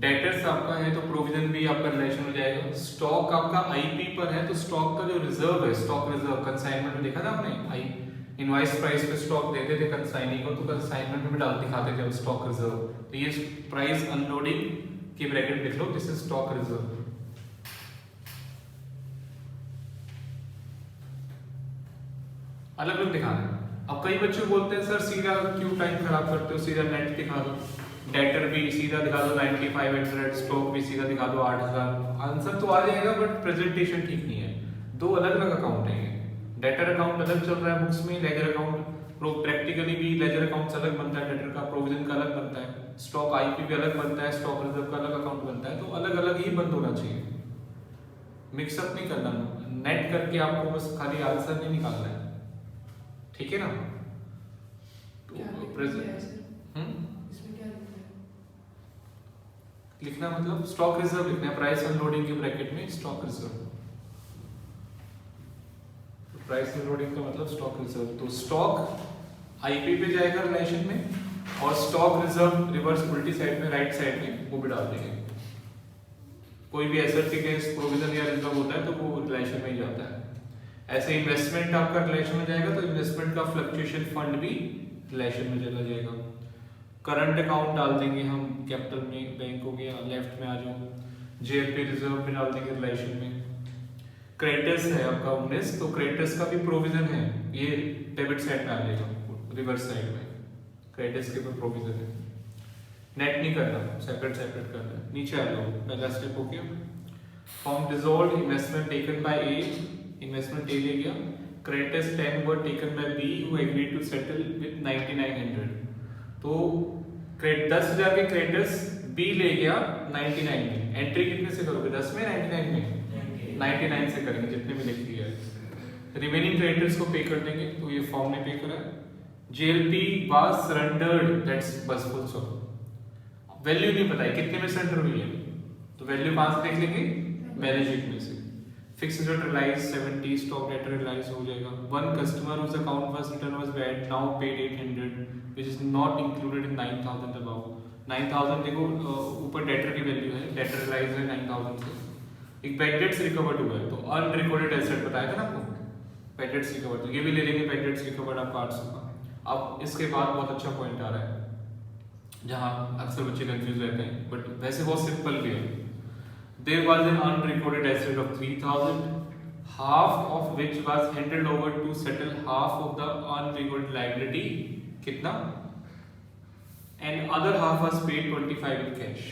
डेटर्स आपका है तो प्रोविजन भी आपका रिलेशन हो जाएगा। स्टॉक आपका आईपी पर है तो स्टॉक का जो रिजर्व है, स्टॉक रिजर्व कंसाइनमेंट में देखा था आपने, आई इनवॉइस प्राइस पे स्टॉक देते थे कंसाइनी को, तो कंसाइनमेंट में डाल दिखाते थे स्टॉक रिजर्व। तो ये प्राइस अनलोडिंग की ब्रैकेट लिख लो, दिस इज स्टॉक रिजर्व। अलग अलग दिखाना है। अब कई बच्चे बोलते हैं सर सीधा क्यों टाइम खराब करते हो, सीधा नेट दिखा दो, डेटर भी सीधा दिखा दो 9500, स्टॉक भी सीधा दिखा दो 8,000। आंसर तो आ जाएगा बट प्रेजेंटेशन ठीक नहीं है। दो अलग अलग अकाउंट है ये। डेटर अकाउंट अलग चल रहा है बुक्स में, लेजर अकाउंट प्रैक्टिकली भी लेजर अकाउंट अलग बनता है, डेटर का प्रोविजन का अलग बनता है, स्टॉक आईपी भी अलग बनता है, स्टॉक रिजर्व का अलग अकाउंट बनता है। तो अलग अलग ही बंद होना चाहिए, मिक्सअप नहीं करना। नेट करके आपको बस खाली आंसर नहीं निकालना है, ठीक है ना। तो प्रेजेंट इसमें क्या लिखना है? लिखना मतलब स्टॉक रिजर्व लिखना है, प्राइस अनलोडिंग के ब्रैकेट में स्टॉक रिजर्व। प्राइस अनलोडिंग का मतलब स्टॉक रिजर्व, तो स्टॉक आईपी पे जाएगा रिलेशन में, और स्टॉक रिजर्व रिवर्स उल्टी साइड में राइट साइड में वो भी डाल देंगे। कोई भी एसेट के केस प्रोविजन या रिजर्व होता है तो वो रिलेशन में ही जाता है। ऐसे इन्वेस्टमेंट आपका रिलेशन में जाएगा तो इन्वेस्टमेंट का फ्लक्चुएशन फंड भी रिलेशन में चला जाएगा। करंट अकाउंट डाल देंगे हम, कैपिटल में बैंक हो गया, लेफ्ट में आ जाओ, जेएलपी रिजर्व में डाल देंगे रिलेशन में। क्रेडिटर्स है आपका 19, तो क्रेडिटर्स का भी प्रोविजन है, ये डेबिट साइड में आ जाएगा, रिवर्स साइड में क्रेडिटर्स के ऊपर प्रोविजन है। नेट नहीं करना, सेपरेट करना है। नीचे आ जाओ, पहला स्टेप हो गया। Firm dissolve investment taken by A, investment A ले गया, creditors 10 were taken by B who agreed to settle with 9900। तो 10,000 के क्रेडिटर्स बी ले गया 99 में, एंट्री कितने से करोगे, 10 में 99 में, 99 से करेंगे जितने भी लिख दिया है। रिमेनिंग क्रेडिटर्स को पे कर देंगे, तो ये फॉर्म ने पे करा है। जेएलपी वाज सरेंडर्ड, दैट्स बस फुल स्टॉप। वैल्यू नहीं पता है कितने में सरेंडर हुई है, तो वैल्यू 5 देख लेंगे बैलेंस शीट में से। Fixed asset realise 70, stock debt realise हो जाएगा। One customer whose account was return was bad, now paid 800 which is not included in 9000 above. 9000 देखो ऊपर डेटर की वैल्यू है, डेटर रियलाइज है 9000 से। एक बैड डेट्स रिकवर्ड हुआ है, तो अनरिकॉर्डेड एसेट बताया था ना आपको, बैड डेट्स रिकवर्ड, तो ये भी ले लेंगे बैड डेट्स रिकवर्ड आपका 800 का। अब इसके बाद बहुत अच्छा पॉइंट आ रहा है जहां अक्सर बच्चे कंफ्यूज रहते हैं, बट वैसे बहुत सिंपल भी है। There was an unrecorded asset of 3,000, half of which was handed over to settle half of the unrecorded liability, कितना? And other half was paid 25 in cash.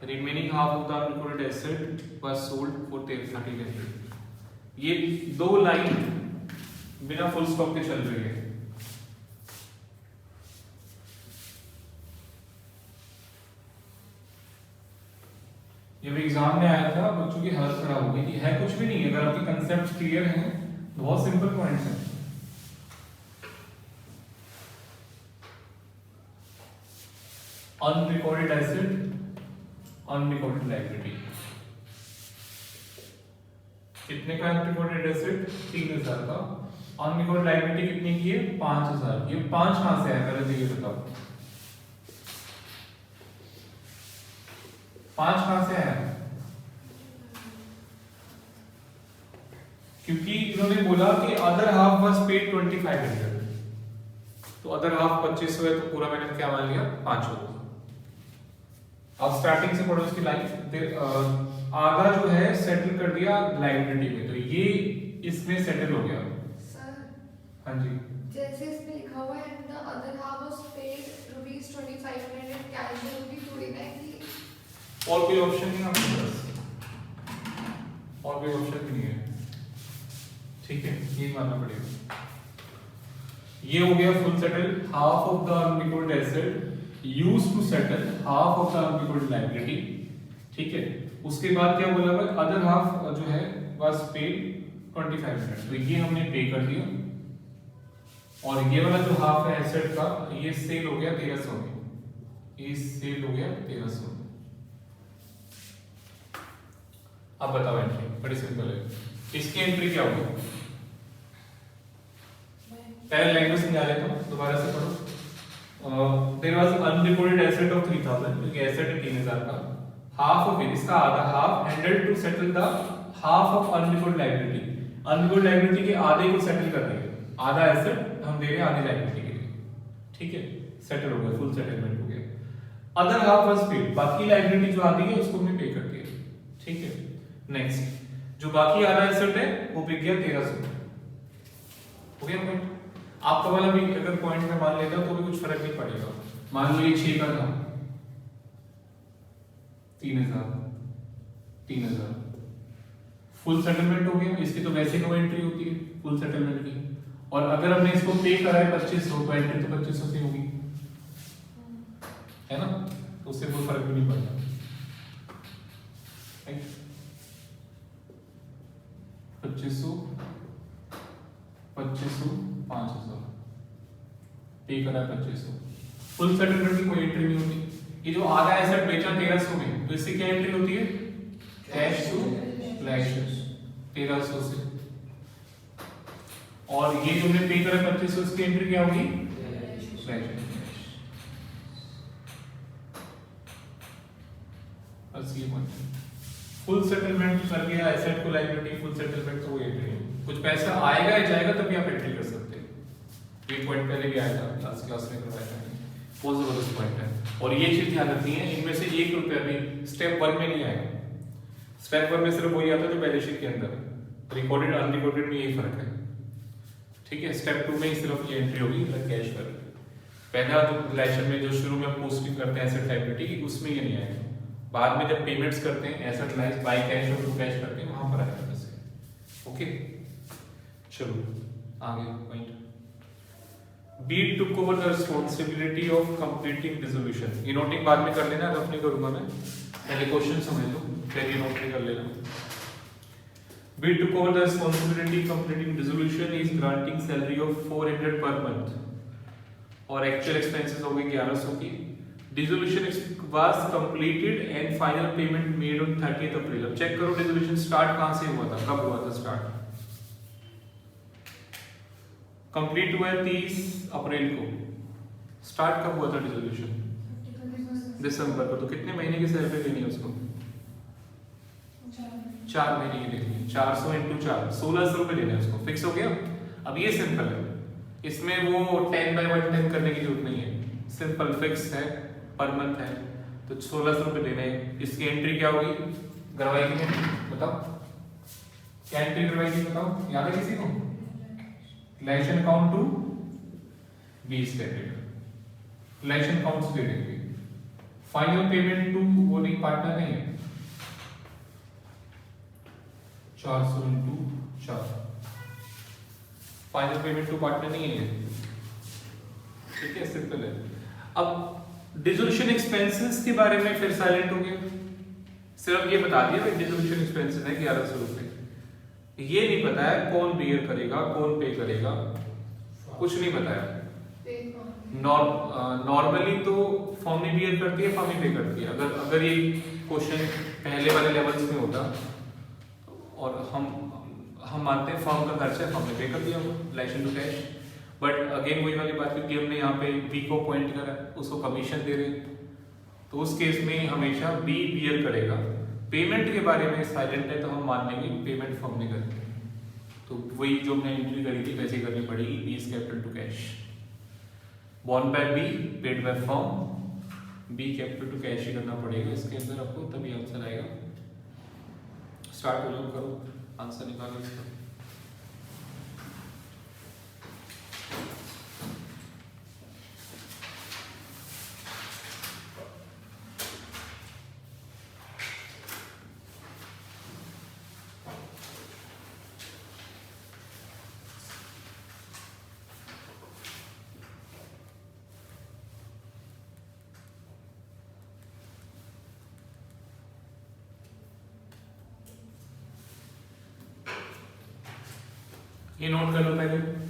The remaining half of the unrecorded asset was sold for 1300. ये दो line बिना full stop के चल रही है। जब exam में आया था बच्चों की हालत खराब हो गई थी। है कुछ भी नहीं है, अगर आपके कंसेप्ट क्लियर हैं, बहुत सिंपल पॉइंट्स हैं। अनरिकॉर्डेड एसेट, अनरिकॉर्डेड लायबिलिटी, कितने का अनरिकॉर्डेड एसेट? 3000 का। अनरिकॉर्डेड लायबिलिटी कितने की है? 5000। ये 5 कहां से आया, पहले ये बताओ। 5 कहां से आया? क्योंकि इन्होंने बोला कि अदर हाफ वाज पेड 2500, तो अदर हाफ 2500 है, तो पूरा मैंने क्या मान लिया? 500। अब स्टार्टिंग से पढ़ो इसकी लाइन। आधा जो है सेटल कर दिया लायबिलिटी में, तो ये इसमें सेटल हो गया। सर हाँ जी, जैसे इसमें लिखा हुआ है the other half was paid rupees 2500 cash, जरूरी थोड़ी ना है कि और कोई ऑप्शन नहीं आपके पास, और कोई ऑप्शन भी नहीं है, ठीक है, ये मानना पड़ेगा। ये हो गया full settle, half of the unrecorded asset used to settle half of the unrecorded liability, ठीक है। उसके बाद क्या बोला हुआ? अदर हाफ जो है वाज पेड 2500, तो ये हमने पे कर दिया, और ये वाला जो हाफ है एसेट का, ये सेल हो गया 1300 में, ये सेल हो गया 1300। अब बताओ एंट्री, बड़ी सिंपल है। इसकी एंट्री क्या होगी? पहले लैंग्वेज समझा लेता हूं, दोबारा से पढ़ो। There was unrecorded asset of 3000, क्योंकि एसेट है 3000 का, हाफ ऑफ इसका आधा half handled to settle the half of unrecorded liability, unrecorded liability के आधे को सेटल कर देंगे, आधा एसेट हम दे रहे हैं आधी लायबिलिटी के लिए, ठीक है, सेटल हो गया, फुल सेटलमेंट हो गया। अदर हाफ वाज पेड, बाकी लायबिलिटी जो आती है उसको हमने पे कर दिया, ठीक है। नेक्स्ट, जो बाकी आधा एसेट है वो बिक गया 1300, हो गया पॉइंट। आपका वाला भी अगर पॉइंट में मान लेता तो भी कुछ फर्क नहीं पड़ेगा। मान लो ये 6 का था, 3000 फुल सेटलमेंट हो गया। इसकी तो वैसे नो एंट्री होती है फुल सेटलमेंट की, और अगर हमने इसको पे करा है 2500, तो एंट्री तो 2500 से होगी, है ना, तो उससे कोई फर्क भी नहीं पड़ता। 2500 5000 पे करा है 2500, फुल सेटलमेंट की कोई एंट्री नहीं होती, ये जो आधा एसेट बेचा 1300 में, तो इससे क्या एंट्री होती है? कैश टू कलेक्शन 1300 से। और ये जो हमने पे करा 2500, इसकी एंट्री क्या होगी? कलेक्शन। बस ये पॉइंट है। फुल सेटलमेंट कर गया एसेट को लायबिलिटी, फुल सेटलमेंट तो वो एंट्री है। कुछ पैसा आएगा या जाएगा तभी आप एंट्री कर सकते हैं। ये पॉइंट पहले भी आया था लास्ट क्लास में करवाया था, बहुत जबरदस्त पॉइंट है। और ये चीज ध्यान रखनी है, इनमें से 1 रुपया भी स्टेप 1 में नहीं आएगा। स्टेप 1 में सिर्फ वही आता है जो बैलेंस शीट के अंदर है, रिकॉर्डेड अनरिकॉर्डेड में यही फर्क है, ठीक है। स्टेप 2 में ही सिर्फ ये एंट्री होगी कैश कर। पहला जो रिलेशन में जो शुरू में पोस्टिंग करते हैं एसेट लायबिलिटी, उसमें ये नहीं आएगा। बाद में जब पेमेंट्स करते हैं एसेट लाइज बाय कैश और टू कैश करते हैं, वहां पर आएगा वैसे। ओके, चलो आगे point. B took over the responsibility of completing dissolution. ये नोटिंग बाद में कर लेना, रफ नहीं करूंगा मैं, पहले क्वेश्चन समझ लो फिर ये नोट कर लेना। B took over the responsibility completing dissolution is granting salary of 400 per month और एक्चुअल एक्सपेंसेस हो गए 1100 की। Dissolution was completed and final payment made on 30th April। अब चेक करो डिसोल्यूशन स्टार्ट कहां से हुआ था, कब हुआ था स्टार्ट? कंप्लीट हुआ है 30 अप्रैल को। स्टार्ट कब हुआ था डिसोल्यूशन? दिसंबर को। तो कितने महीने की सैलरी देनी है उसको? 4 महीने की देनी है। 400 × 4 1600 रुपए देने हैं उसको। फिक्स हो गया। अब ये सिंपल है, इसमें वो 10/110 करने की जरूरत नहीं है, सिंपल फिक्स है, पर मंथ है, तो 1600 रुपए देने हैं। इसकी एंट्री क्या होगी? करवाई थी बताओ, क्या एंट्री करवाई थी बताओ, याद है किसी को? Collection account to B stated, collection accounts दे देंगे। फाइनल पेमेंट टू वो नहीं, पार्टनर नहीं है, 400 × 4 फाइनल पेमेंट टू पार्टनर नहीं है, ठीक है, सिंपल है। अब डिसोल्यूशन एक्सपेंसेस के बारे में फिर साइलेंट हो गया, सिर्फ ये बता दिया भाई डिसोल्यूशन एक्सपेंसेस है 1100 रुपए। ये नहीं पता है कौन बियर करेगा, कौन पे करेगा, कुछ नहीं पता है। नॉर्मली तो फर्म ही बियर करती है, फर्म ही पे करती है। अगर ये क्वेश्चन पहले वाले लेवल्स में होता और हम मानते हैं फर्म का खर्चा है, फर्म ने पे कर दिया relation to cash, but again वही वाली बात, क्योंकि हमने यहाँ पे बी को पॉइंट करा, उसको कमीशन दे रहे, तो उस केस में हमेशा बी बियर करेगा। पेमेंट के बारे में साइलेंट है तो हम मान लेंगे पेमेंट फर्म ने करती है, तो वही जो हमने एंट्री करी थी वैसे करनी पड़ेगी। B is capital to cash, borne by B, paid by firm, B capital to cash ही करना पड़ेगा इसके अंदर आपको, तभी आंसर आएगा। स्टार्ट हो जाओ, करो आंसर निकालो इसका। ये नोट कर लो पहले।